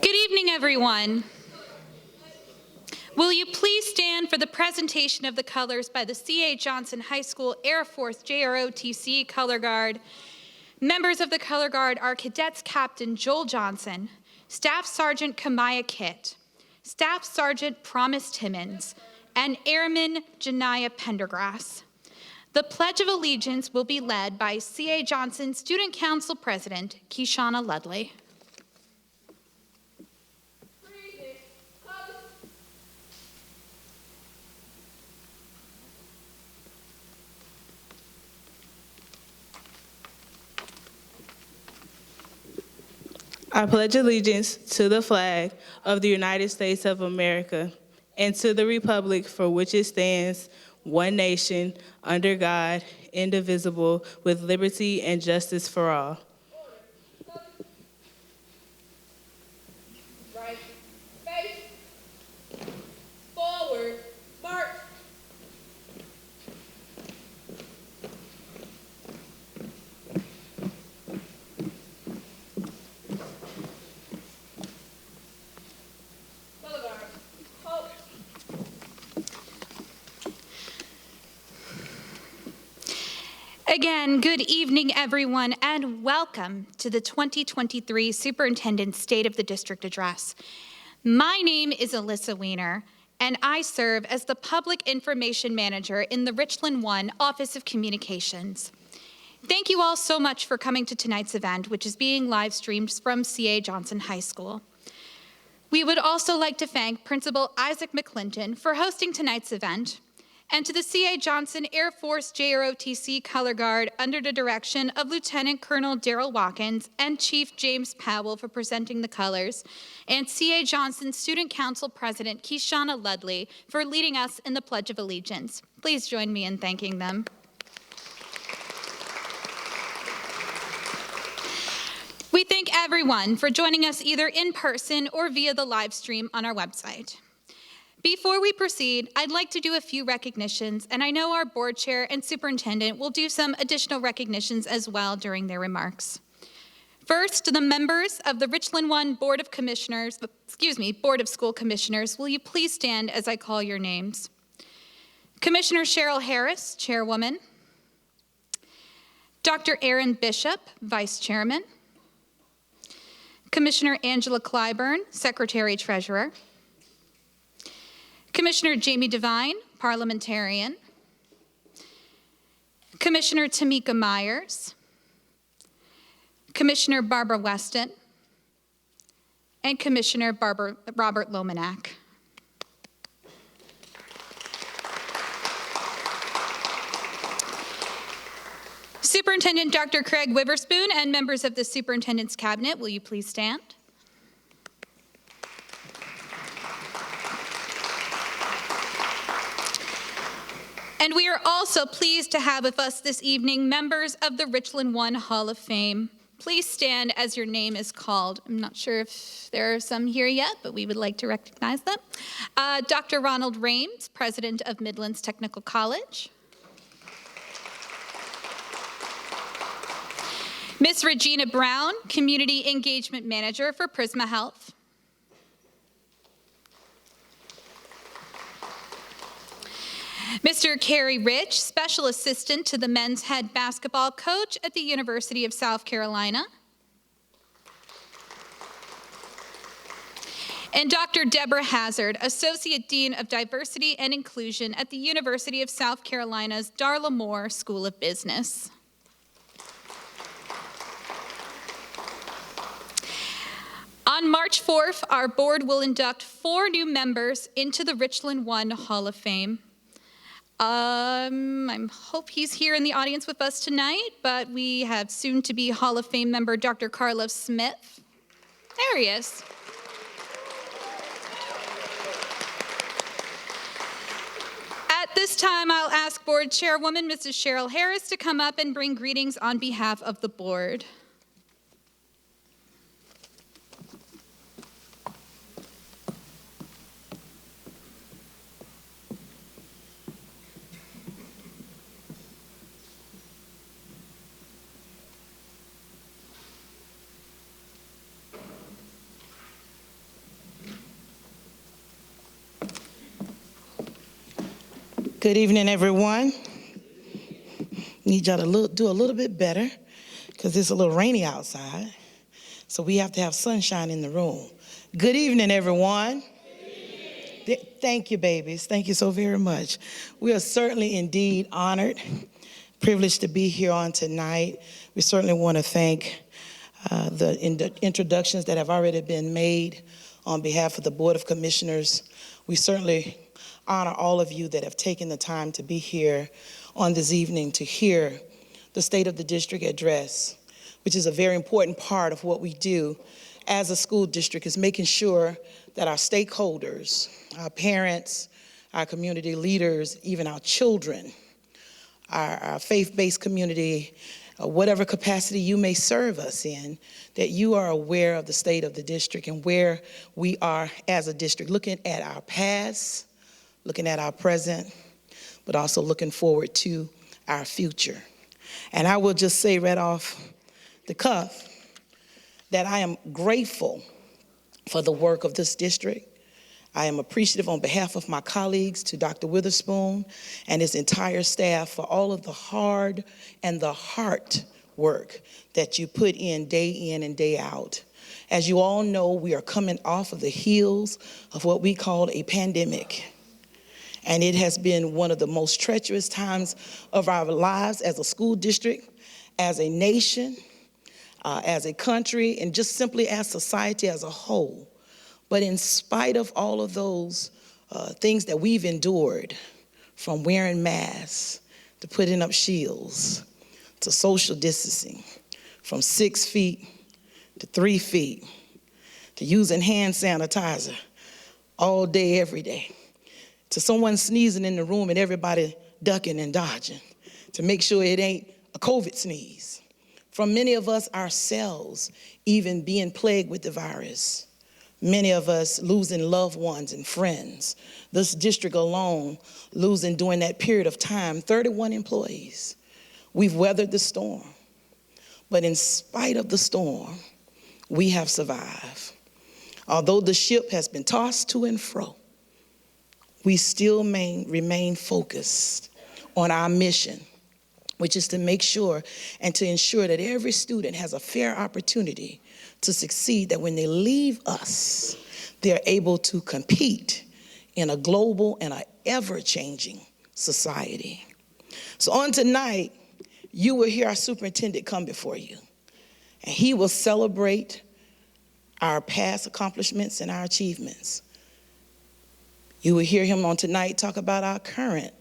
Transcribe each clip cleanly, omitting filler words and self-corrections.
Good evening, everyone. Will you please stand for the presentation of the colors by the C.A. Johnson High School Air Force JROTC Color Guard. Members of the Color Guard are Cadets Captain Joel Johnson, Staff Sergeant Kamaya Kitt, Staff Sergeant Promise Timmons, and Airman Janiyah Pendergrass. The Pledge of Allegiance will be led by C.A. Johnson Student Council President Keishana Ludley. I pledge allegiance to the flag of the United States of America and to the republic for which it stands, one nation, under God, indivisible, with liberty and justice for all. Right, face, forward, march. Again, good evening, everyone, and welcome to the 2023 Superintendent's State of the District Address. My name is Alyssa Weiner, and I serve as the Public Information Manager in the Richland 1 Office of Communications. Thank you all so much for coming to tonight's event, which is being live streamed from C.A. Johnson High School. We would also like to thank Principal Isaac McClinton for hosting tonight's event, and to the C.A. Johnson Air Force JROTC Color Guard under the direction of Lieutenant Colonel Darrell Watkins and Chief James Powell for presenting the colors, and C.A. Johnson Student Council President Keishana Ludley for leading us in the Pledge of Allegiance. Please join me in thanking them. We thank everyone for joining us either in person or via the live stream on our website. Before we proceed, I'd like to do a few recognitions, and I know our board chair and superintendent will do some additional recognitions as well during their remarks. First, the members of the Richland 1 Board of School Commissioners, will you please stand as I call your names? Commissioner Cheryl Harris, Chairwoman. Dr. Aaron Bishop, Vice Chairman. Commissioner Angela Clyburn, Secretary Treasurer. Commissioner Jamie Devine, Parliamentarian. Commissioner Tamika Myers. Commissioner Barbara Weston. And Commissioner Robert Lomanak. Superintendent Dr. Craig Witherspoon and members of the Superintendent's Cabinet, will you please stand? And we are also pleased to have with us this evening members of the Richland 1 Hall of Fame. Please stand as your name is called. I'm not sure if there are some here yet, but we would like to recognize them. Dr. Ronald Rames, President of Midlands Technical College. Ms. Regina Brown, Community Engagement Manager for Prisma Health. Mr. Kerry Rich, Special Assistant to the men's head basketball coach at the University of South Carolina. And Dr. Deborah Hazard, Associate Dean of Diversity and Inclusion at the University of South Carolina's Darla Moore School of Business. On March 4th, our board will induct 4 new members into the Richland 1 Hall of Fame. I hope he's here in the audience with us tonight, but we have soon-to-be Hall of Fame member Dr. Carlos Smith. There he is. At this time, I'll ask Board Chairwoman Mrs. Cheryl Harris to come up and bring greetings on behalf of the board. Good evening, everyone. Need y'all to do a little bit better because it's a little rainy outside. So we have to have sunshine in the room. Good evening, everyone. Good evening. Thank you, babies. Thank you so very much. We are certainly indeed honored, privileged to be here on tonight. We certainly want to thank the introductions that have already been made on behalf of the Board of Commissioners. We certainly honor all of you that have taken the time to be here on this evening to hear the State of the District address, which is a very important part of what we do as a school district, is making sure that our stakeholders, our parents, our community leaders, even our children, our faith-based community, whatever capacity you may serve us in, that you are aware of the state of the district and where we are as a district, looking at our past, looking at our present, but also looking forward to our future. And I will just say right off the cuff that I am grateful for the work of this district. I am appreciative on behalf of my colleagues to Dr. Witherspoon and his entire staff for all of the hard and the heart work that you put in and day out. As you all know, we are coming off of the heels of what we call a pandemic. And it has been one of the most treacherous times of our lives as a school district, as a nation, as a country, and just simply as society as a whole. But in spite of all of those things that we've endured, from wearing masks to putting up shields to social distancing, from 6 feet to 3 feet to using hand sanitizer all day, every day, to someone sneezing in the room and everybody ducking and dodging to make sure it ain't a COVID sneeze. From many of us ourselves even being plagued with the virus. Many of us losing loved ones and friends. This district alone losing during that period of time 31 employees. We've weathered the storm. But in spite of the storm, we have survived. Although the ship has been tossed to and fro, we still remain focused on our mission, which is to make sure and to ensure that every student has a fair opportunity to succeed, that when they leave us, they're able to compete in a global and an ever-changing society. So on tonight, you will hear our superintendent come before you, and he will celebrate our past accomplishments and our achievements. You will hear him on tonight talk about our current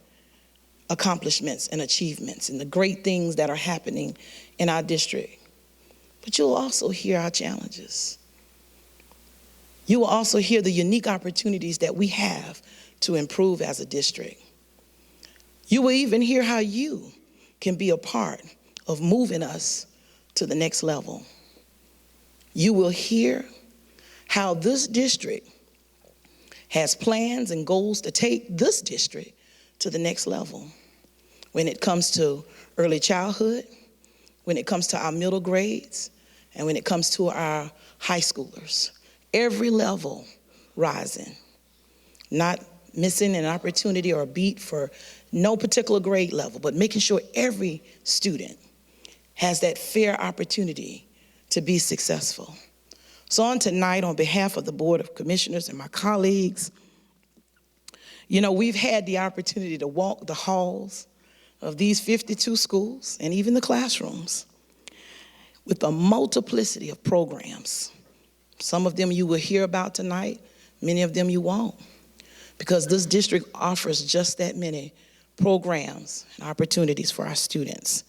accomplishments and achievements and the great things that are happening in our district. But you'll also hear our challenges. You will also hear the unique opportunities that we have to improve as a district. You will even hear how you can be a part of moving us to the next level. You will hear how this district has plans and goals to take this district to the next level when it comes to early childhood, when it comes to our middle grades, and when it comes to our high schoolers. Every level rising, not missing an opportunity or a beat for no particular grade level, but making sure every student has that fair opportunity to be successful. So on tonight, on behalf of the Board of Commissioners and my colleagues, you know, we've had the opportunity to walk the halls of these 52 schools and even the classrooms with a multiplicity of programs. Some of them you will hear about tonight, many of them you won't, because this district offers just that many programs and opportunities for our students.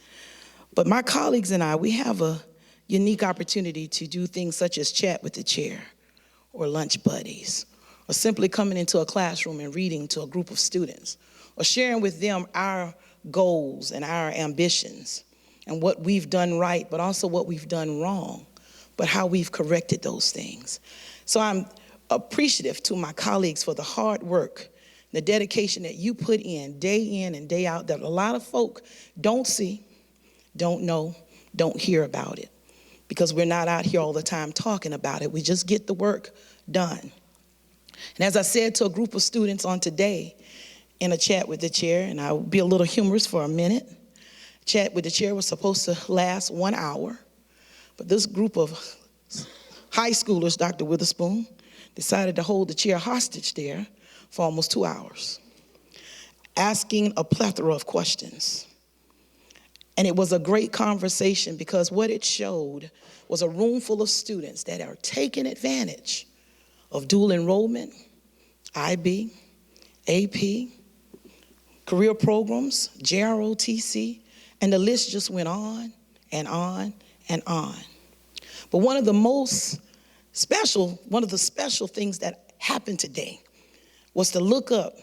But my colleagues and I, we have a unique opportunity to do things such as chat with the chair or lunch buddies, or simply coming into a classroom and reading to a group of students, or sharing with them our goals and our ambitions and what we've done right, but also what we've done wrong, but how we've corrected those things. So I'm appreciative to my colleagues for the hard work, the dedication that you put in and day out that a lot of folk don't see, don't know, don't hear about it, because we're not out here all the time talking about it. We just get the work done. And as I said to a group of students on today, in a chat with the chair, and I will be a little humorous for a minute. Chat with the chair was supposed to last 1 hour, but this group of high schoolers, Dr. Witherspoon, decided to hold the chair hostage there for almost 2 hours, asking a plethora of questions. And it was a great conversation because what it showed was a room full of students that are taking advantage of dual enrollment, IB, AP, career programs, JROTC, and the list just went on and on and on. But one of the special things that happened today was to look up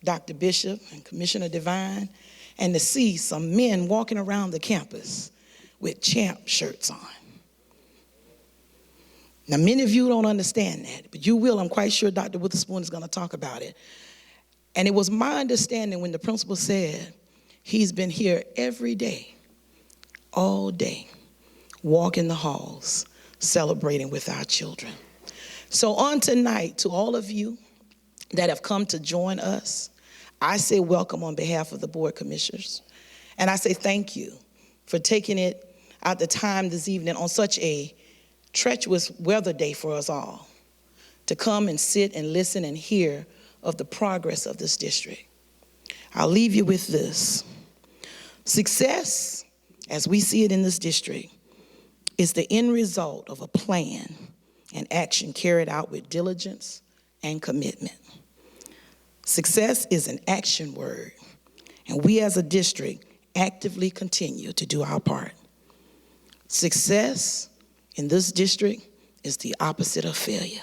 Dr. Bishop and Commissioner Devine and to see some men walking around the campus with champ shirts on. Now, many of you don't understand that, but you will. I'm quite sure Dr. Witherspoon is going to talk about it. And it was my understanding when the principal said he's been here every day, all day, walking the halls, celebrating with our children. So on tonight, to all of you that have come to join us, I say welcome on behalf of the board commissioners. And I say thank you for taking it out the time this evening on such a treacherous weather day for us all to come and sit and listen and hear of the progress of this district. I'll leave you with this. Success, as we see it in this district, is the end result of a plan and action carried out with diligence and commitment. Success is an action word, and we as a district actively continue to do our part. Success in this district is the opposite of failure.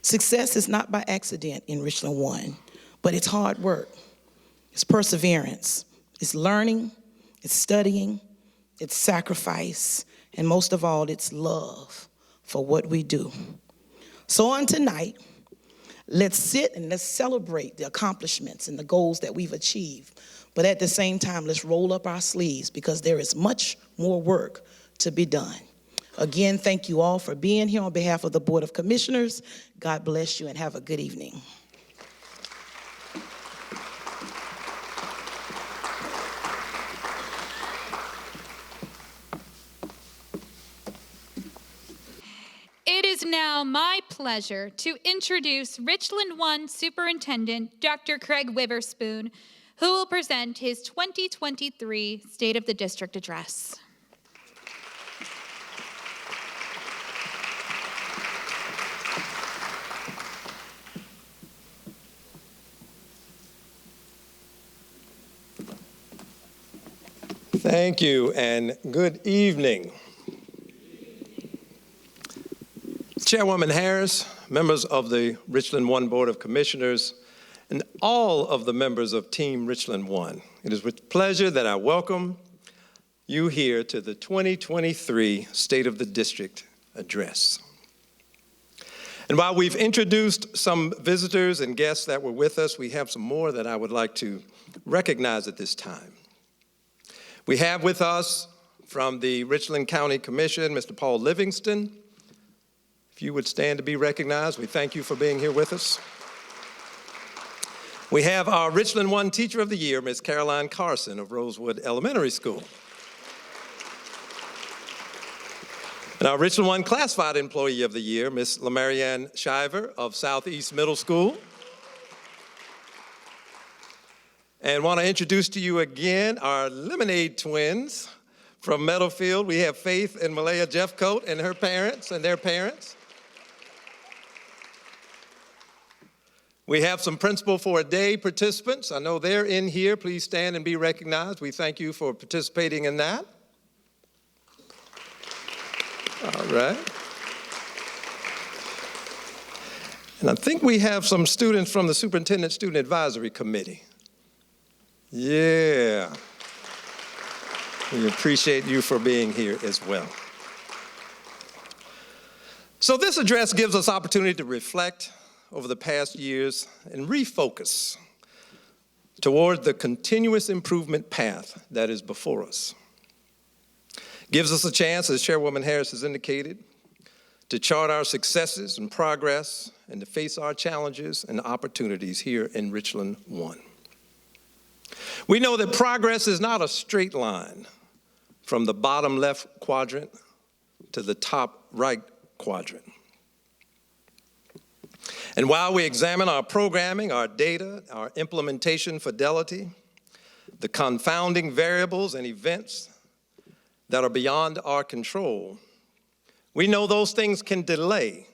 Success is not by accident in Richland 1, but it's hard work, it's perseverance, it's learning, it's studying, it's sacrifice, and most of all, it's love for what we do. So on tonight, let's sit and let's celebrate the accomplishments and the goals that we've achieved. But at the same time, let's roll up our sleeves because there is much more work to be done. Again, thank you all for being here on behalf of the Board of Commissioners. God bless you and have a good evening. It is now my pleasure to introduce Richland 1 Superintendent Dr. Craig Witherspoon, who will present his 2023 State of the District Address. Thank you, and good evening. Chairwoman Harris, members of the Richland 1 Board of Commissioners, and all of the members of Team Richland 1. It is with pleasure that I welcome you here to the 2023 State of the District Address. And while we've introduced some visitors and guests that were with us, we have some more that I would like to recognize at this time. We have with us from the Richland County Commission, Mr. Paul Livingston. If you would stand to be recognized, we thank you for being here with us. We have our Richland 1 Teacher of the Year, Ms. Caroline Carson of Rosewood Elementary School. And our Richland 1 Classified Employee of the Year, Ms. LaMarianne Shiver of Southeast Middle School. And want to introduce to you again our Lemonade twins from Meadowfield. We have Faith and Malaya Jeffcoat and her parents and their parents. We have some Principal for a Day participants. I know they're in here. Please stand and be recognized. We thank you for participating in that. All right. And I think we have some students from the Superintendent Student Advisory Committee. Yeah. We appreciate you for being here as well. So this address gives us opportunity to reflect over the past years and refocus toward the continuous improvement path that is before us. Gives us a chance, as Chairwoman Harris has indicated, to chart our successes and progress and to face our challenges and opportunities here in Richland 1. We know that progress is not a straight line from the bottom left quadrant to the top right quadrant. And while we examine our programming, our data, our implementation fidelity, the confounding variables and events that are beyond our control, we know those things can delay,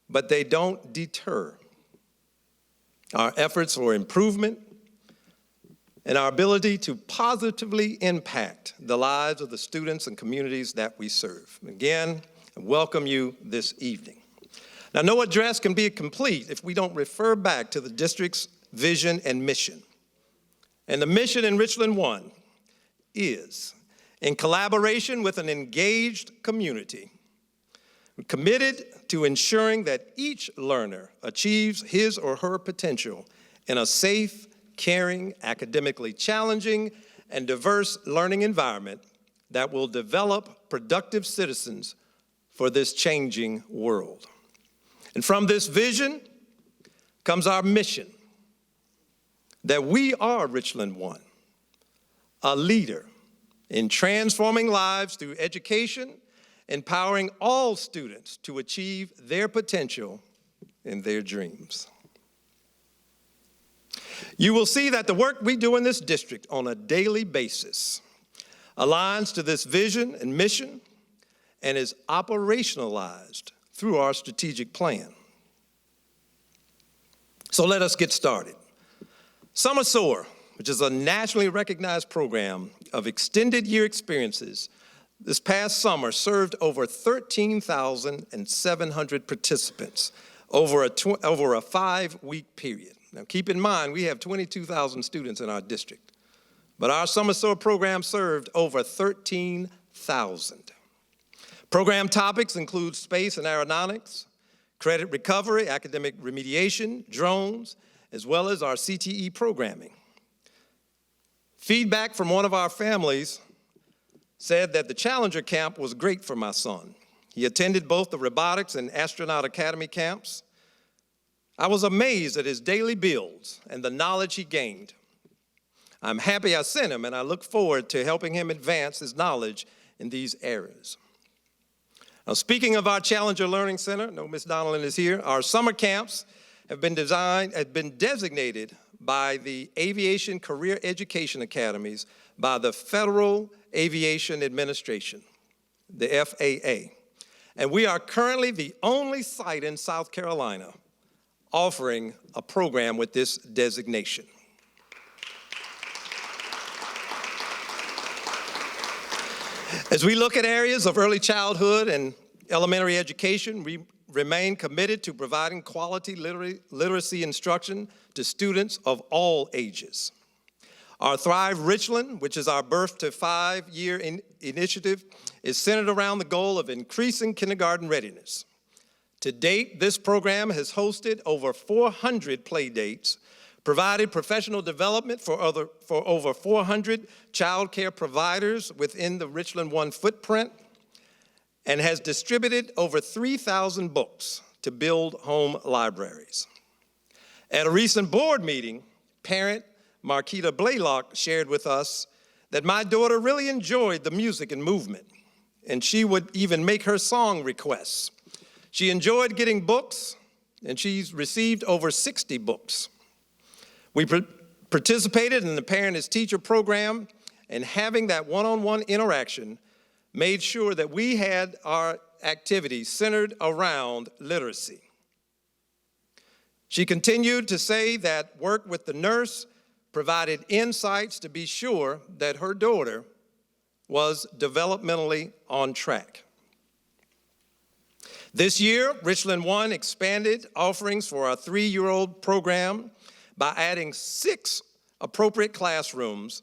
but they don't deter our efforts for improvement and our ability to positively impact the lives of the students and communities that we serve. Again, I welcome you this evening. Now, no address can be complete if we don't refer back to the district's vision and mission. And the mission in Richland 1 is, in collaboration with an engaged community, we're committed to ensuring that each learner achieves his or her potential in a safe, caring, academically challenging, and diverse learning environment that will develop productive citizens for this changing world. And from this vision comes our mission, that we are Richland 1, a leader in transforming lives through education, empowering all students to achieve their potential and their dreams. You will see that the work we do in this district on a daily basis aligns to this vision and mission and is operationalized through our strategic plan. So let us get started. Summer SOAR, which is a nationally recognized program of extended year experiences, this past summer served over 13,700 participants over a 5-week period. Now keep in mind, we have 22,000 students in our district, but our Summer SOAR program served over 13,000. Program topics include space and aeronautics, credit recovery, academic remediation, drones, as well as our CTE programming. Feedback from one of our families said that the Challenger Camp was great for my son. He attended both the Robotics and Astronaut Academy camps. I was amazed at his daily builds and the knowledge he gained. I'm happy I sent him, and I look forward to helping him advance his knowledge in these areas. Now, speaking of our Challenger Learning Center, no, Ms. Donalyn is here. Our summer camps have been designated by the Aviation Career Education Academies by the Federal Aviation Administration, the FAA. And we are currently the only site in South Carolina offering a program with this designation. As we look at areas of early childhood and elementary education, we remain committed to providing quality literacy instruction to students of all ages. Our Thrive Richland, which is our Birth to 5-year initiative, is centered around the goal of increasing kindergarten readiness. To date, this program has hosted over 400 play dates, provided professional development for over 400 child care providers within the Richland 1 footprint, and has distributed over 3,000 books to build home libraries. At a recent board meeting, parent Marquita Blaylock shared with us that my daughter really enjoyed the music and movement, and she would even make her song requests. She enjoyed getting books, and she's received over 60 books. We participated in the Parent as Teacher program, and having that one-on-one interaction made sure that we had our activities centered around literacy. She continued to say that work with the nurse provided insights to be sure that her daughter was developmentally on track. This year, Richland 1 expanded offerings for our 3-year-old program by adding 6 appropriate classrooms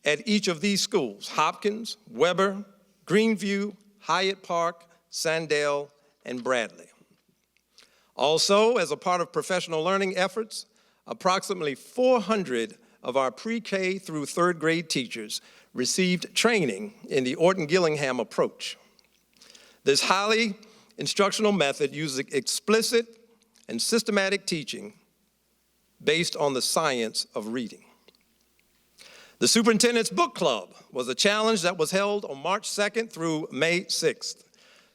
at each of these schools: Hopkins, Weber, Greenview, Hyatt Park, Sandell, and Bradley. Also, as a part of professional learning efforts, approximately 400 of our pre-K through 3rd grade teachers received training in the Orton-Gillingham approach. This highly instructional method uses explicit and systematic teaching based on the science of reading. The Superintendent's Book Club was a challenge that was held on March 2nd through May 6th.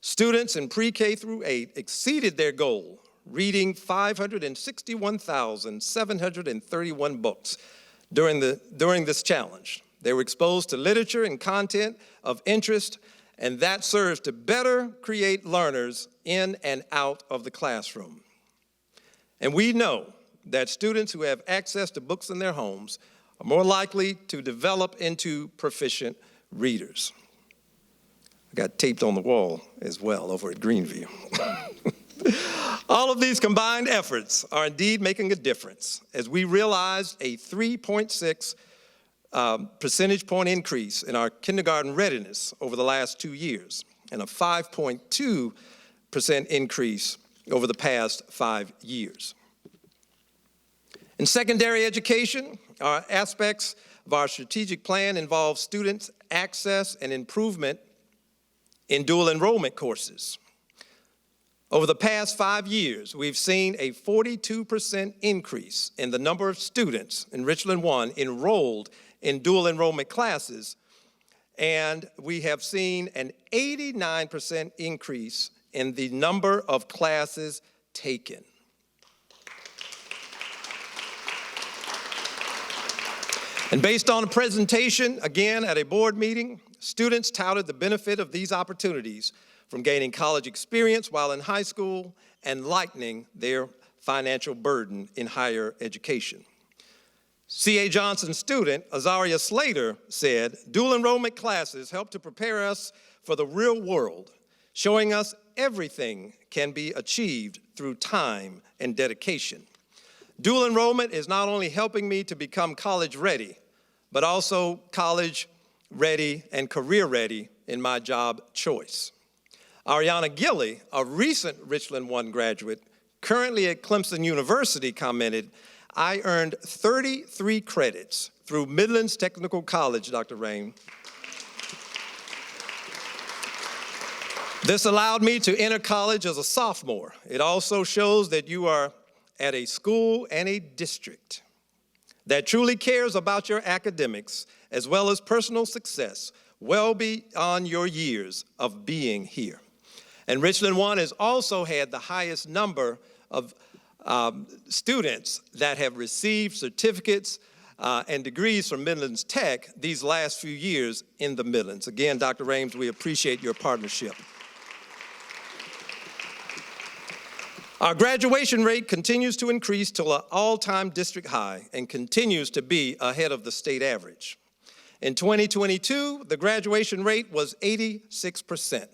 Students in pre-K through 8 exceeded their goal, reading 561,731 books during this challenge. They were exposed to literature and content of interest, and that serves to better create learners in and out of the classroom. And we know that students who have access to books in their homes are more likely to develop into proficient readers. I got taped on the wall as well over at Greenview. All of these combined efforts are indeed making a difference, as we realized a 3.6 percentage point increase in our kindergarten readiness over the last 2 years, and a 5.2% increase over the past 5 years. In secondary education, our aspects of our strategic plan involve students' access and improvement in dual enrollment courses. Over the past 5 years, we've seen a 42% increase in the number of students in Richland 1 enrolled in dual enrollment classes, and we have seen an 89% increase in the number of classes taken. And based on a presentation, again at a board meeting, students touted the benefit of these opportunities from gaining college experience while in high school and lightening their financial burden in higher education. C.A. Johnson student Azaria Slater said, "Dual enrollment classes help to prepare us for the real world, showing us everything can be achieved through time and dedication. Dual enrollment is not only helping me to become college ready, but also college ready and career ready in my job choice." Ariana Gilley, a recent Richland 1 graduate, currently at Clemson University, commented, "I earned 33 credits through Midlands Technical College, Dr. Rain. This allowed me to enter college as a sophomore. It also shows that you are at a school and a district that truly cares about your academics as well as personal success well beyond your years of being here." And Richland 1 has also had the highest number of students that have received certificates and degrees from Midlands Tech these last few years in the Midlands. Again, Dr. Rames, we appreciate your partnership. Our graduation rate continues to increase to an all-time district high and continues to be ahead of the state average. In 2022, the graduation rate was 86%.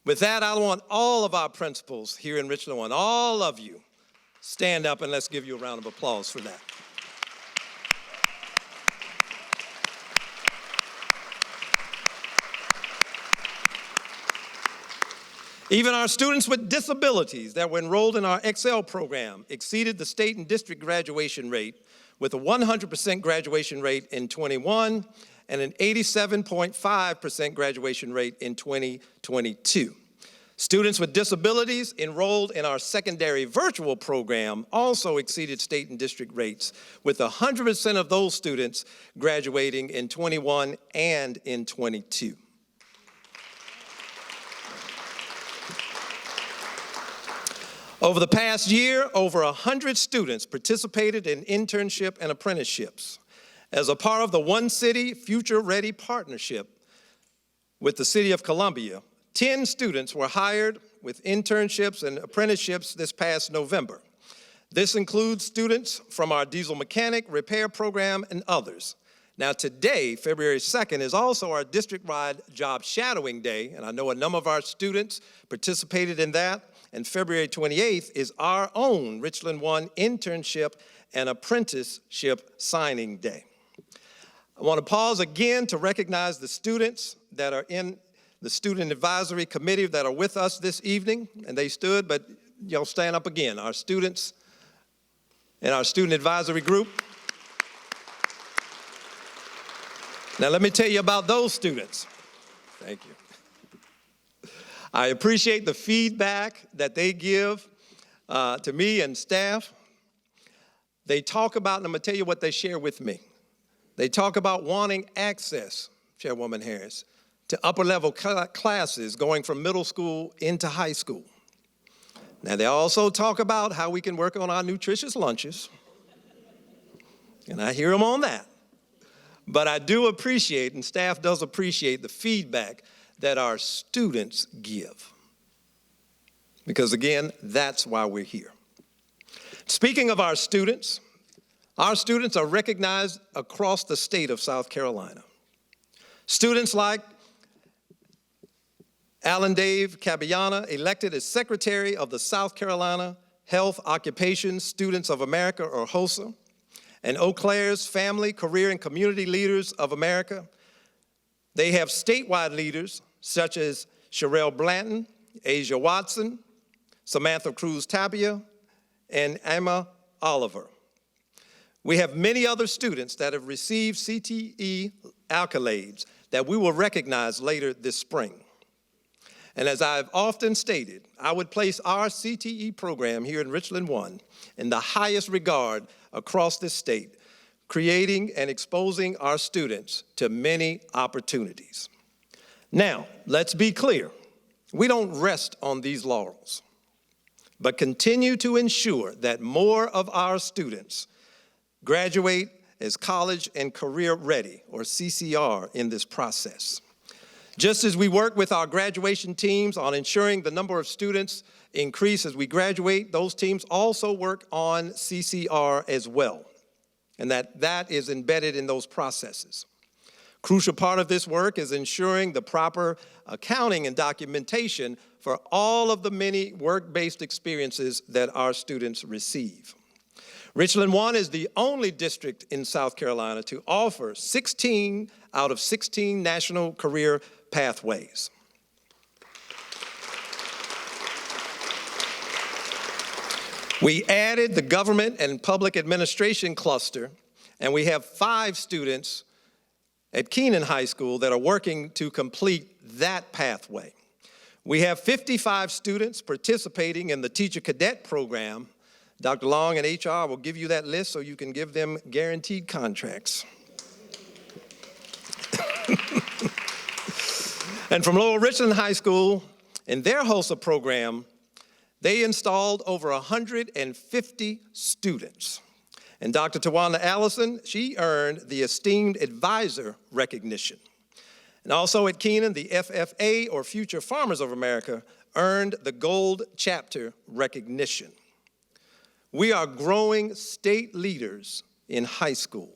With that, I want all of our principals here in Richland 1, all of you, stand up and let's give you a round of applause for that. Even our students with disabilities that were enrolled in our Excel program exceeded the state and district graduation rate with a 100% graduation rate in 21 and an 87.5% graduation rate in 2022. Students with disabilities enrolled in our secondary virtual program also exceeded state and district rates, with 100% of those students graduating in 21 and in 22. Over the past year, over 100 students participated in internship and apprenticeships. As a part of the One City Future Ready partnership with the City of Columbia, 10 students were hired with internships and apprenticeships this past November. This includes students from our diesel mechanic repair program and others. Now today, February 2nd, is also our district-wide job shadowing day, and I know a number of our students participated in that. And February 28th is our own Richland 1 internship and apprenticeship signing day. I want to pause again to recognize the students that are in the Student Advisory Committee that are with us this evening, and they stood, but y'all stand up again. Our students in our Student Advisory Group. Now let me tell you about those students. Thank you. I appreciate the feedback that they give to me and staff. They talk about, and I'm going to tell you what they share with me. They talk about wanting access, Chairwoman Harris, to upper level classes going from middle school into high school. Now, they also talk about how we can work on our nutritious lunches. And I hear them on that. But I do appreciate, and staff does appreciate, the feedback that our students give. Because again, that's why we're here. Speaking of our students are recognized across the state of South Carolina. Students like Alan Dave Caballana, elected as Secretary of the South Carolina Health Occupations Students of America, or HOSA, and Eau Claire's Family, Career, and Community Leaders of America. They have statewide leaders such as Sherelle Blanton, Asia Watson, Samantha Cruz Tapia, and Emma Oliver. We have many other students that have received CTE accolades that we will recognize later this spring. And as I've often stated, I would place our CTE program here in Richland 1 in the highest regard across this state, creating and exposing our students to many opportunities. Now, let's be clear. We don't rest on these laurels, but continue to ensure that more of our students graduate as college and career ready, or CCR, in this process. Just as we work with our graduation teams on ensuring the number of students increase as we graduate, those teams also work on CCR as well, and that is embedded in those processes. Crucial part of this work is ensuring the proper accounting and documentation for all of the many work-based experiences that our students receive. Richland 1 is the only district in South Carolina to offer 16 out of 16 national career pathways. We added the government and public administration cluster, and we have 5 students at Keenan High School that are working to complete that pathway. We have 55 students participating in the Teacher Cadet Program. Dr. Long and HR will give you that list so you can give them guaranteed contracts. And from Lower Richland High School, in their HOSA program, they installed over 150 students. And Dr. Tawanda Allison, she earned the Esteemed Advisor recognition. And also at Keenan, the FFA, or Future Farmers of America, earned the Gold Chapter recognition. We are growing state leaders in high school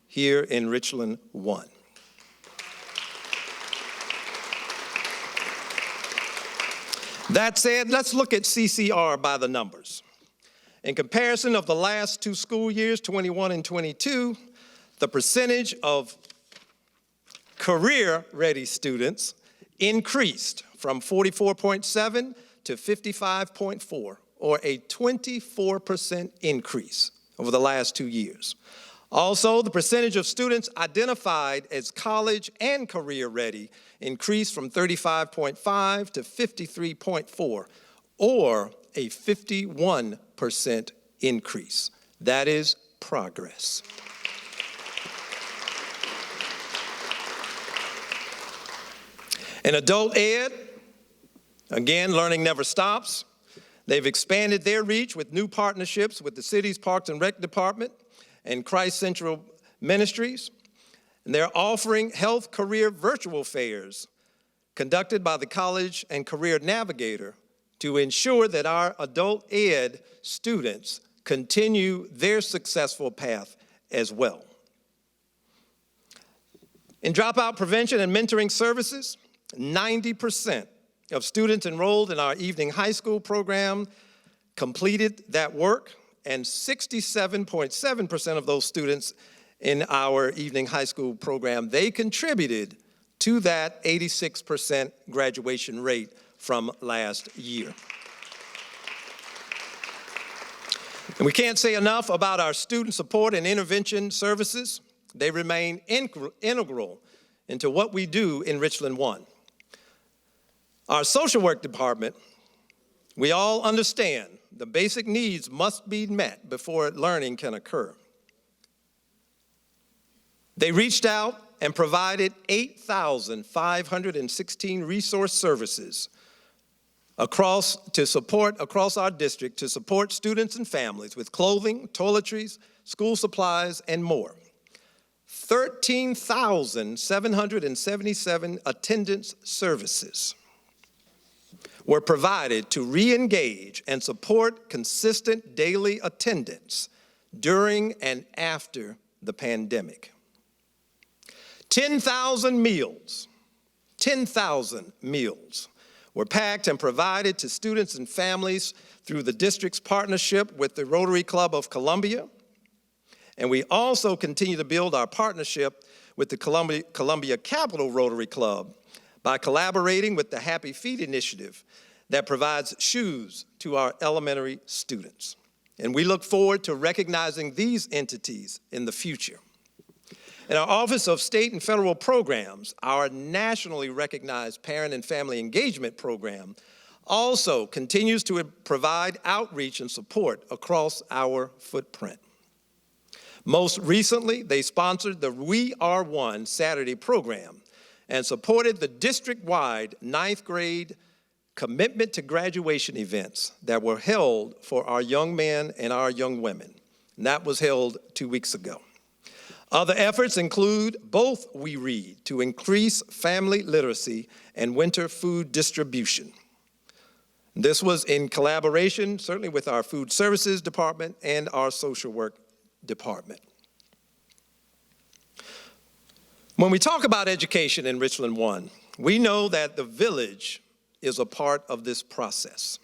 here in Richland 1. That said, let's look at CCR by the numbers. In comparison of the last 2 school years, 21 and 22, the percentage of career-ready students increased from 44.7 to 55.4, or a 24% increase over the last 2 years. Also, the percentage of students identified as college and career ready increased from 35.5 to 53.4, or a 51% increase. That is progress. In adult ed, again, learning never stops. They've expanded their reach with new partnerships with the city's Parks and Rec Department and Christ Central Ministries. And they're offering health career virtual fairs conducted by the College and Career Navigator to ensure that our adult ed students continue their successful path as well. In dropout prevention and mentoring services, 90% of students enrolled in our evening high school program completed that work, and 67.7% of those students in our evening high school program, they contributed to that 86% graduation rate from last year. And we can't say enough about our student support and intervention services. They remain integral into what we do in Richland 1. Our social work department, we all understand the basic needs must be met before learning can occur. They reached out and provided 8,516 resource services across our district to support students and families with clothing, toiletries, school supplies, and more. 13,777 attendance services were provided to re-engage and support consistent daily attendance during and after the pandemic. 10,000 meals were packed and provided to students and families through the district's partnership with the Rotary Club of Columbia. And we also continue to build our partnership with the Columbia Capital Rotary Club by collaborating with the Happy Feet initiative that provides shoes to our elementary students. And we look forward to recognizing these entities in the future. In our Office of State and Federal Programs, our nationally recognized Parent and Family Engagement Program also continues to provide outreach and support across our footprint. Most recently, they sponsored the We Are One Saturday program and supported the district-wide 9th grade commitment to graduation events that were held for our young men and our young women. And that was held 2 weeks ago. Other efforts include both We Read to increase family literacy and winter food distribution. This was in collaboration, certainly with our food services department and our social work department. When we talk about education in Richland One, we know that the village is a part of this process.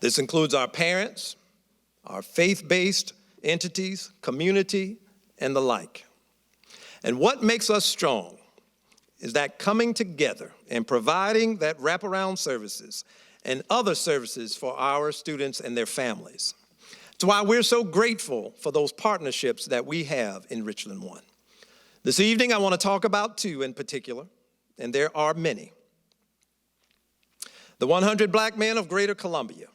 This includes our parents, our faith-based entities, community, and the like. And what makes us strong is that coming together and providing that wraparound services and other services for our students and their families. That's why we're so grateful for those partnerships that we have in Richland One. This evening, I want to talk about two in particular, and there are many. The 100 Black Men of Greater Columbia.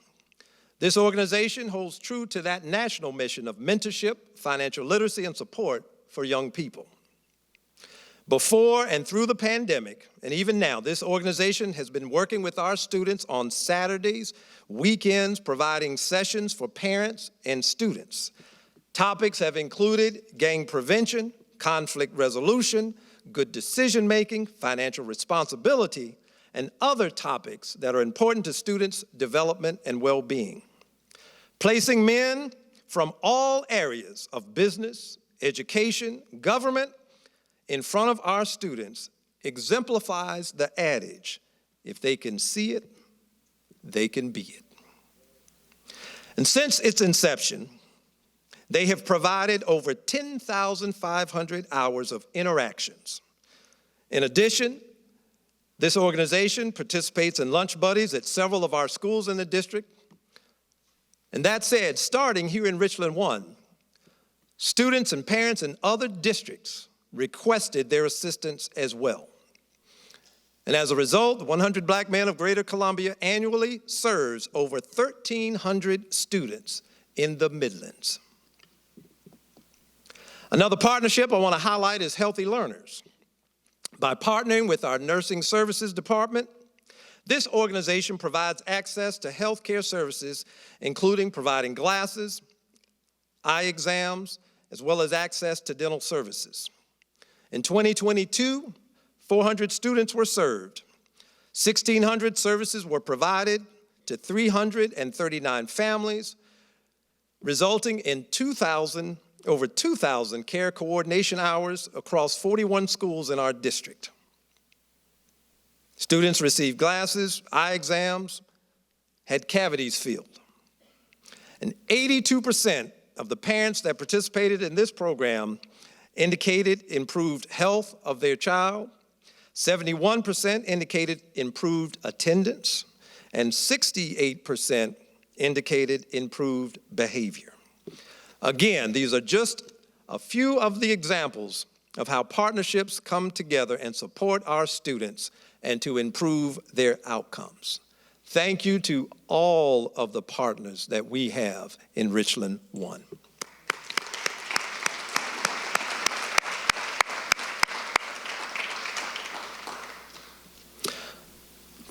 This organization holds true to that national mission of mentorship, financial literacy, and support for young people. Before and through the pandemic, and even now, this organization has been working with our students on Saturdays, weekends, providing sessions for parents and students. Topics have included gang prevention, conflict resolution, good decision-making, financial responsibility, and other topics that are important to students' development and well-being. Placing men from all areas of business, education, government in front of our students exemplifies the adage, if they can see it, they can be it. And since its inception, they have provided over 10,500 hours of interactions. In addition, this organization participates in lunch buddies at several of our schools in the district. And that said, starting here in Richland One, students and parents in other districts requested their assistance as well. And as a result, the 100 Black Men of Greater Columbia annually serves over 1,300 students in the Midlands. Another partnership I want to highlight is Healthy Learners. By partnering with our Nursing Services Department, this organization provides access to health care services, including providing glasses, eye exams, as well as access to dental services. In 2022, 400 students were served. 1,600 services were provided to 339 families, resulting in over 2,000 care coordination hours across 41 schools in our district. Students received glasses, eye exams, had cavities filled. And 82% of the parents that participated in this program indicated improved health of their child, 71% indicated improved attendance, and 68% indicated improved behavior. Again, these are just a few of the examples of how partnerships come together and support our students and to improve their outcomes. Thank you to all of the partners that we have in Richland One.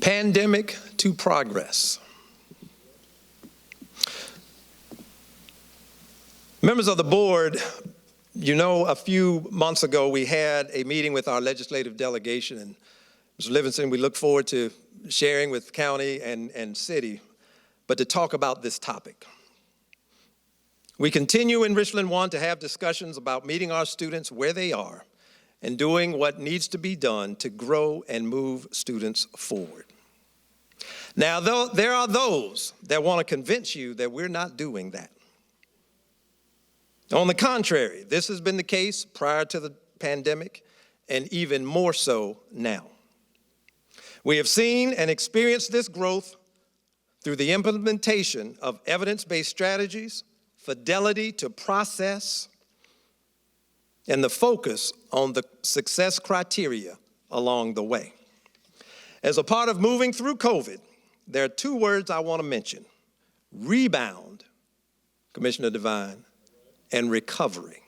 Pandemic to progress. Members of the board, you know, a few months ago we had a meeting with our legislative delegation, and Mr. Livingston, we look forward to sharing with county and city, but to talk about this topic. We continue in Richland One to have discussions about meeting our students where they are and doing what needs to be done to grow and move students forward. Now, though, there are those that want to convince you that we're not doing that. On the contrary, this has been the case prior to the pandemic and even more so now. We have seen and experienced this growth through the implementation of evidence-based strategies, fidelity to process, and the focus on the success criteria along the way. As a part of moving through COVID, there are two words I want to mention: rebound, Commissioner Devine, and recovery.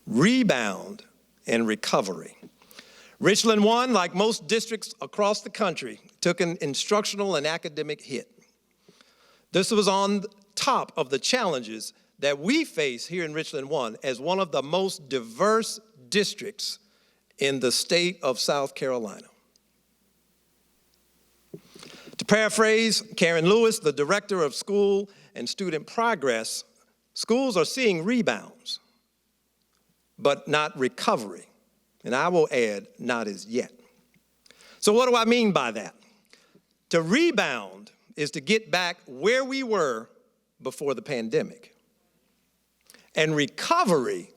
Rebound and recovery. Richland One, like most districts across the country, took an instructional and academic hit. This was on top of the challenges that we face here in Richland One as one of the most diverse districts in the state of South Carolina. To paraphrase Karen Lewis, the director of school and student progress, schools are seeing rebounds, but not recovery. And I will add, not as yet. So what do I mean by that? To rebound is to get back where we were before the pandemic. And recovery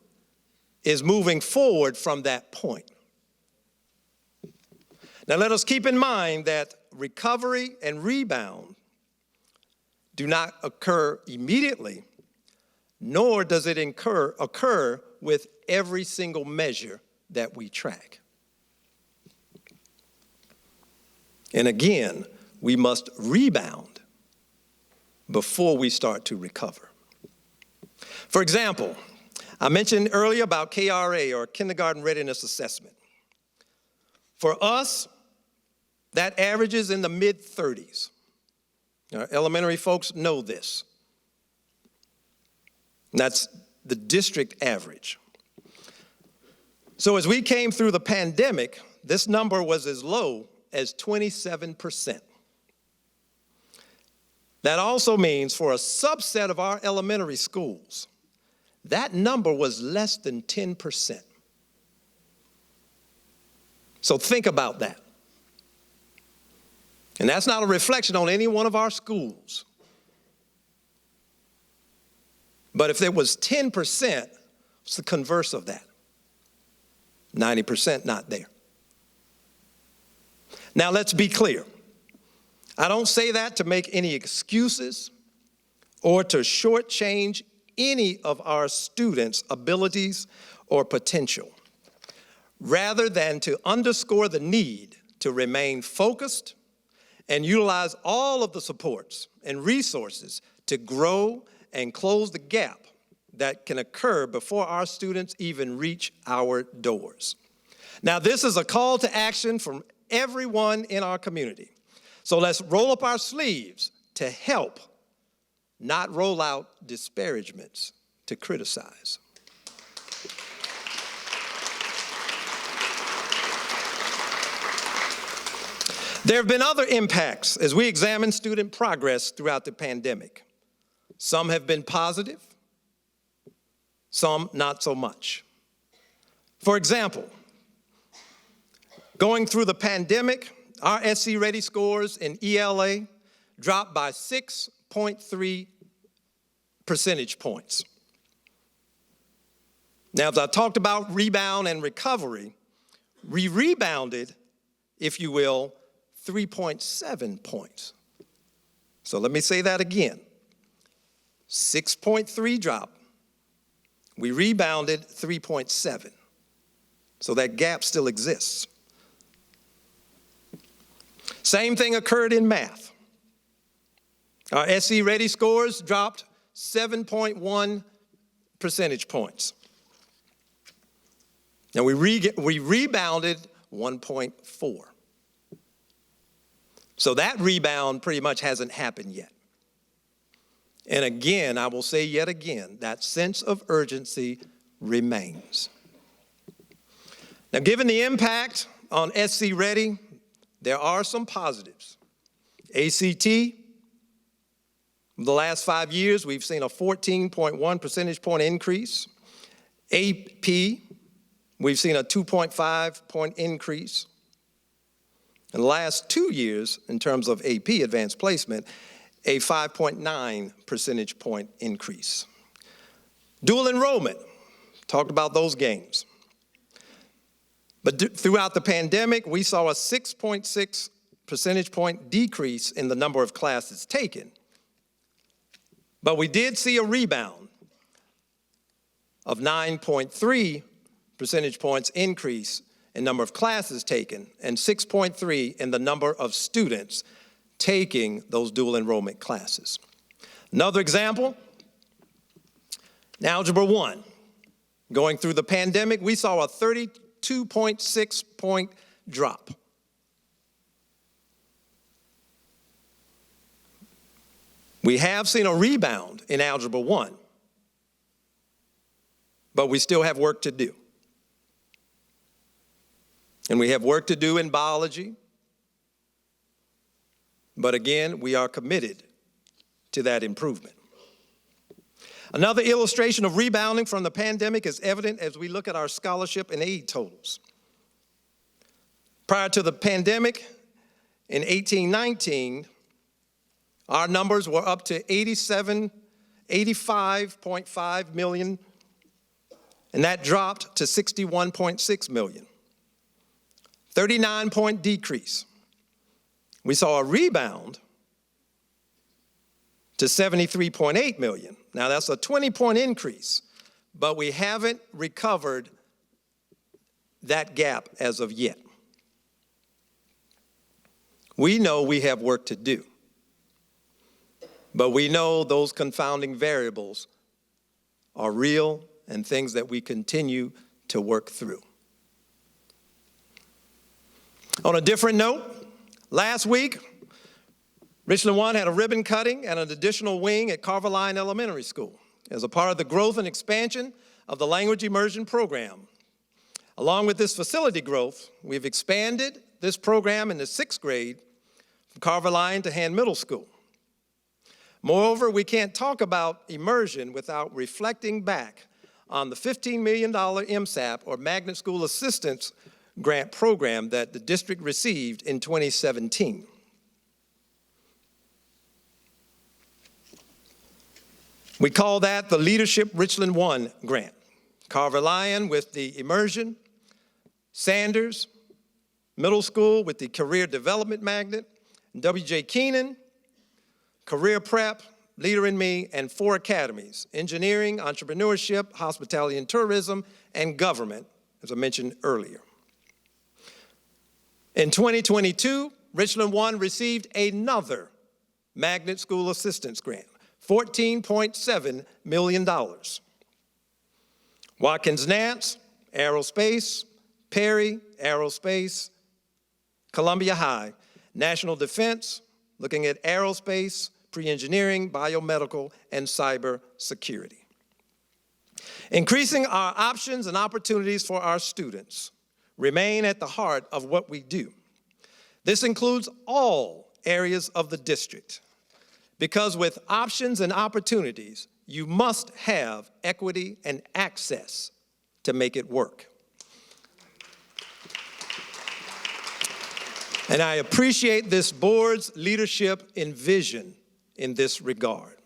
is moving forward from that point. Now let us keep in mind that recovery and rebound do not occur immediately, nor does it occur with every single measure that we track. And again, we must rebound before we start to recover. For example, I mentioned earlier about KRA, or Kindergarten Readiness Assessment. For us, that averages in the mid-30s. Our elementary folks know this. And that's the district average. So as we came through the pandemic, this number was as low as 27%. That also means for a subset of our elementary schools, that number was less than 10%. So think about that. And that's not a reflection on any one of our schools. But if it was 10%, what's the converse of that? 90% not there. Now let's be clear. I don't say that to make any excuses or to shortchange any of our students' abilities or potential, rather than to underscore the need to remain focused and utilize all of the supports and resources to grow and close the gap that can occur before our students even reach our doors. Now, this is a call to action from everyone in our community. So let's roll up our sleeves to help, not roll out disparagements to criticize. There have been other impacts as we examine student progress throughout the pandemic. Some have been positive, some not so much. For example, going through the pandemic, our SC Ready scores in ELA dropped by 6.3 percentage points. Now, as I talked about rebound and recovery, we rebounded, if you will, 3.7 points. So let me say that again. 6.3 drop. We rebounded 3.7. So that gap still exists. Same thing occurred in math. Our SC Ready scores dropped 7.1 percentage points. Now we rebounded 1.4. So that rebound pretty much hasn't happened yet. And again, I will say yet again, that sense of urgency remains. Now, given the impact on SC Ready, there are some positives. ACT, the last 5 years, we've seen a 14.1 percentage point increase. AP, we've seen a 2.5 point increase. In the last 2 years, in terms of AP, advanced placement, a 5.9 percentage point increase. Dual enrollment, talked about those gains. But throughout the pandemic, we saw a 6.6 percentage point decrease in the number of classes taken. But we did see a rebound of 9.3 percentage points increase in number of classes taken and 6.3 in the number of students taking those dual enrollment classes. Another example, in Algebra 1, going through the pandemic, we saw a 32.6 point drop. We have seen a rebound in Algebra 1, but we still have work to do. And we have work to do in biology, but again, we are committed to that improvement. Another illustration of rebounding from the pandemic is evident as we look at our scholarship and aid totals. Prior to the pandemic, in 1819, our numbers were up to 85.5 million, and that dropped to 61.6 million. 39-point decrease. We saw a rebound to 73.8 million. Now that's a 20-point increase, but we haven't recovered that gap as of yet. We know we have work to do, but we know those confounding variables are real and things that we continue to work through. On a different note, last week, Richland One had a ribbon cutting and an additional wing at Carver-Lyon Elementary School as a part of the growth and expansion of the language immersion program. Along with this facility growth, we've expanded this program in the 6th grade from Carver-Lyon to Hand Middle School. Moreover, we can't talk about immersion without reflecting back on the $15 million MSAP, or Magnet School Assistance Grant program, that the district received in 2017. We call that the Leadership Richland One grant. Carver-Lyon with the immersion, Sanders Middle School with the Career Development Magnet, W.J. Keenan, Career Prep, Leader in Me, and 4 academies: engineering, entrepreneurship, hospitality and tourism, and government, as I mentioned earlier. In 2022, Richland One received another Magnet School Assistance Grant, $14.7 million. Watkins Nance, Aerospace, Perry, Aerospace, Columbia High, National Defense, looking at aerospace, pre-engineering, biomedical, and cyber security. Increasing our options and opportunities for our students remain at the heart of what we do. This includes all areas of the district, because with options and opportunities, you must have equity and access to make it work. And I appreciate this board's leadership and vision in this regard.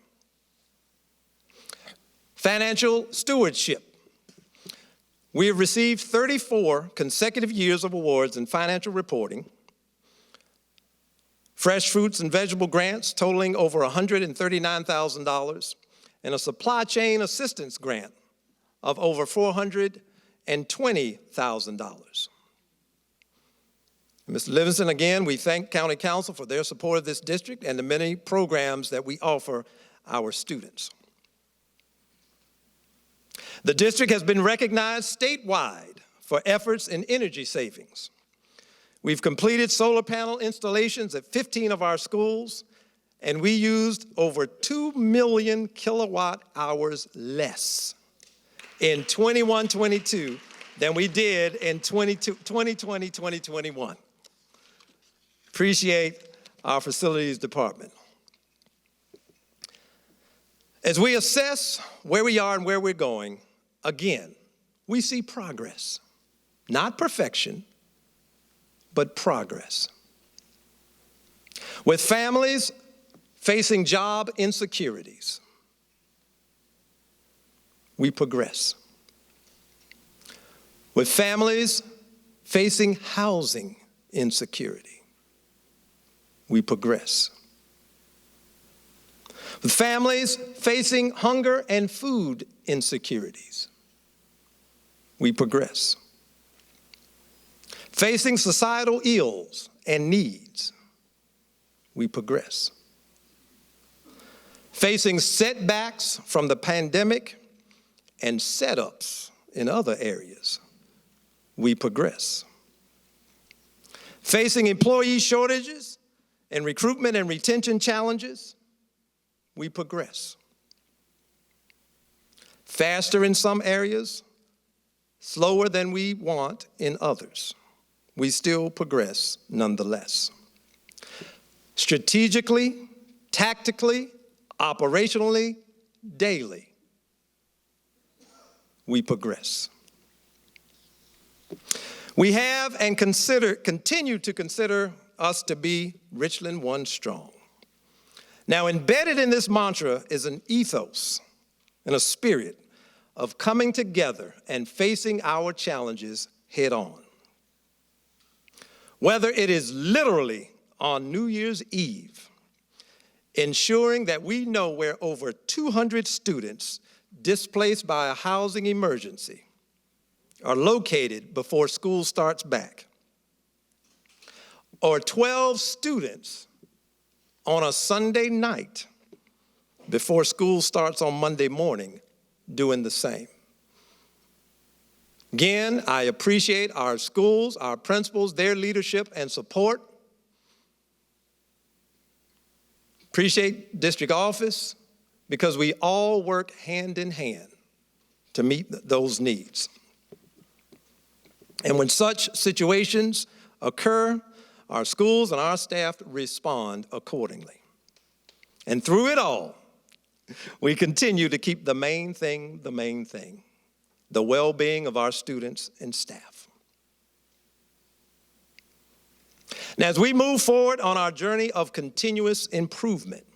Financial stewardship. We have received 34 consecutive years of awards in financial reporting, fresh fruits and vegetable grants totaling over $139,000, and a supply chain assistance grant of over $420,000. Mr. Livingston, again, we thank County Council for their support of this district and the many programs that we offer our students. The district has been recognized statewide for efforts in energy savings. We've completed solar panel installations at 15 of our schools, and we used over 2 million kilowatt hours less in 21-22 than we did in 2020-2021. Appreciate our facilities department. As we assess where we are and where we're going, again, we see progress. Not perfection, but progress. With families facing job insecurities, we progress. With families facing housing insecurity, we progress. With families facing hunger and food insecurities, we progress. Facing societal ills and needs, we progress. Facing setbacks from the pandemic and setups in other areas, we progress. Facing employee shortages and recruitment and retention challenges, we progress. Faster in some areas, slower than we want in others, we still progress nonetheless. Strategically, tactically, operationally, daily, we progress. We have and continue to consider us to be Richland One Strong. Now, embedded in this mantra is an ethos and a spirit of coming together and facing our challenges head on. Whether it is literally on New Year's Eve, ensuring that we know where over 200 students displaced by a housing emergency are located before school starts back, or 12 students on a Sunday night before school starts on Monday morning doing the same. Again, I appreciate our schools, our principals, their leadership and support. Appreciate district office, because we all work hand in hand to meet those needs. And when such situations occur, our schools and our staff respond accordingly. And through it all, we continue to keep the main thing, the well-being of our students and staff. Now, as we move forward on our journey of continuous improvement,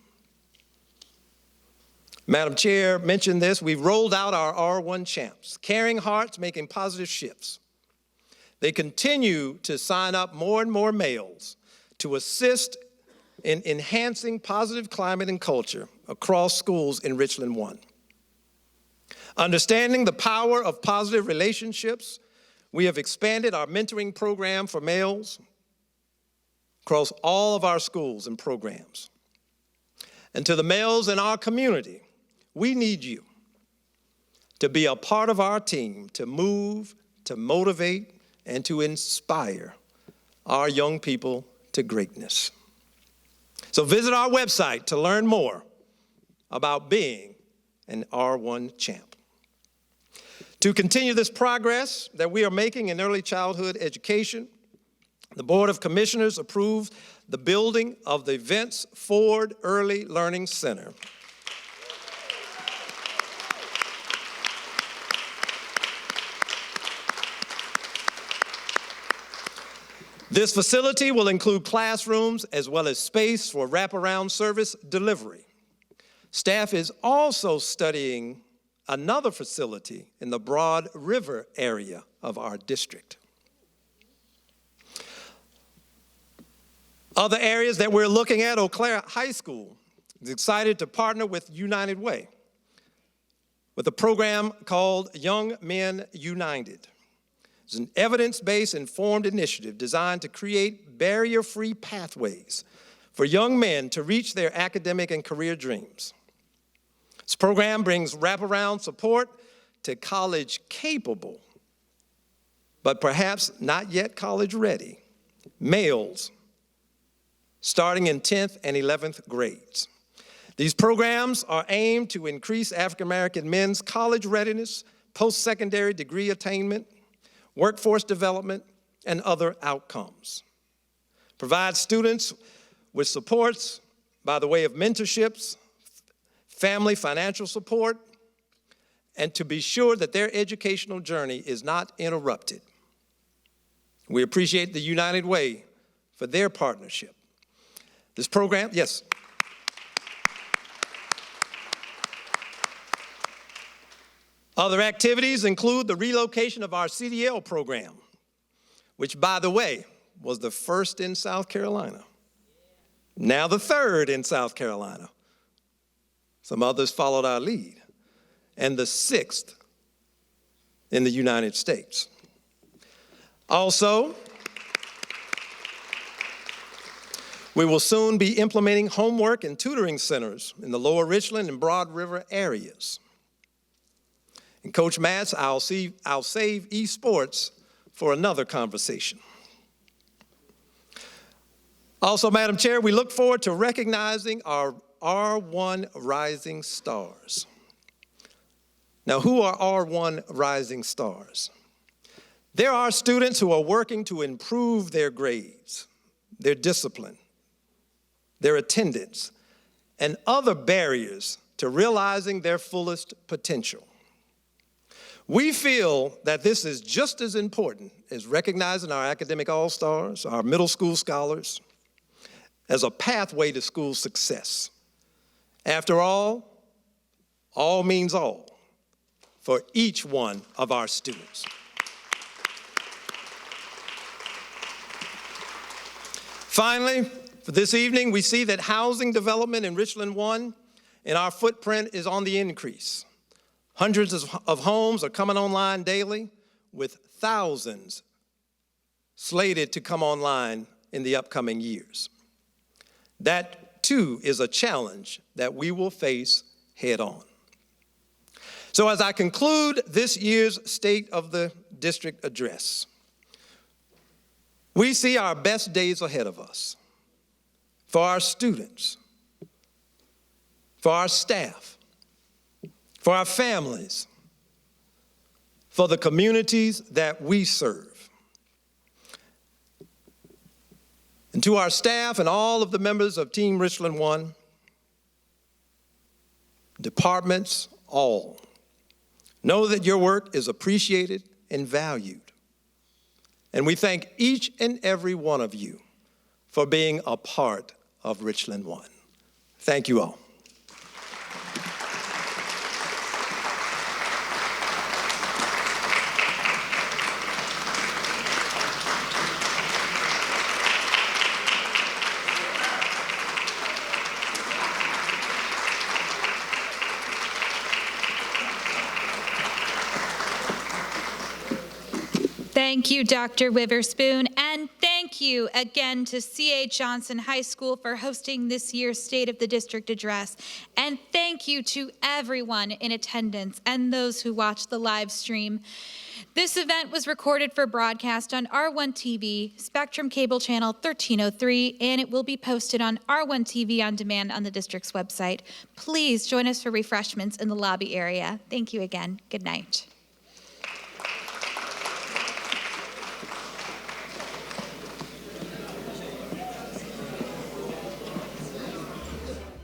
Madam Chair mentioned this, we've rolled out our R1 champs, caring hearts making positive shifts. They continue to sign up more and more males to assist in enhancing positive climate and culture across schools in Richland One. Understanding the power of positive relationships, we have expanded our mentoring program for males across all of our schools and programs. And to the males in our community, we need you to be a part of our team, to move, to motivate, and to inspire our young people to greatness. So visit our website to learn more about being an R1 champ. To continue this progress that we are making in early childhood education, the Board of Commissioners approved the building of the Vince Ford Early Learning Center. This facility will include classrooms as well as space for wraparound service delivery. Staff is also studying another facility in the Broad River area of our district. Other areas that we're looking at, Eau Claire High School is excited to partner with United Way with a program called Young Men United. It's an evidence-based informed initiative designed to create create barrier-free pathways for young men to reach their academic and career dreams. This program brings wraparound support to college-capable, but perhaps not yet college-ready, males starting in 10th and 11th grades. These programs are aimed to increase African-American men's college readiness, post-secondary degree attainment, workforce development, and other outcomes. Provide students with supports by the way of mentorships, family financial support, and to be sure that their educational journey is not interrupted. We appreciate the United Way for their partnership. This program, yes. Other activities include the relocation of our CDL program, which, by the way, was the first in South Carolina. Now the third in South Carolina. Some others followed our lead. And the sixth in the United States. Also, we will soon be implementing homework and tutoring centers in the Lower Richland and Broad River areas. And Coach Matz, I'll save esports for another conversation. Also, Madam Chair, we look forward to recognizing our R1 Rising Stars. Now, who are R1 Rising Stars? There are students who are working to improve their grades, their discipline, their attendance, and other barriers to realizing their fullest potential. We feel that this is just as important as recognizing our academic all-stars, our middle school scholars, as a pathway to school success. After all means all for each one of our students. Finally, for this evening, we see that housing development in Richland 1 and our footprint is on the increase. Hundreds of homes are coming online daily, with thousands slated to come online in the upcoming years. That, too, is a challenge that we will face head on. So as I conclude this year's State of the District Address, we see our best days ahead of us for our students, for our staff, for our families, for the communities that we serve. And to our staff and all of the members of Team Richland 1, departments, all, know that your work is appreciated and valued. And we thank each and every one of you for being a part of Richland 1. Thank you all. Thank you, Dr. Witherspoon, and thank you again to C.A. Johnson High School for hosting this year's State of the District Address. And thank you to everyone in attendance and those who watched the live stream. This event was recorded for broadcast on R1 TV, Spectrum Cable Channel 1303, and it will be posted on R1 TV On Demand on the district's website. Please join us for refreshments in the lobby area. Thank you again. Good night.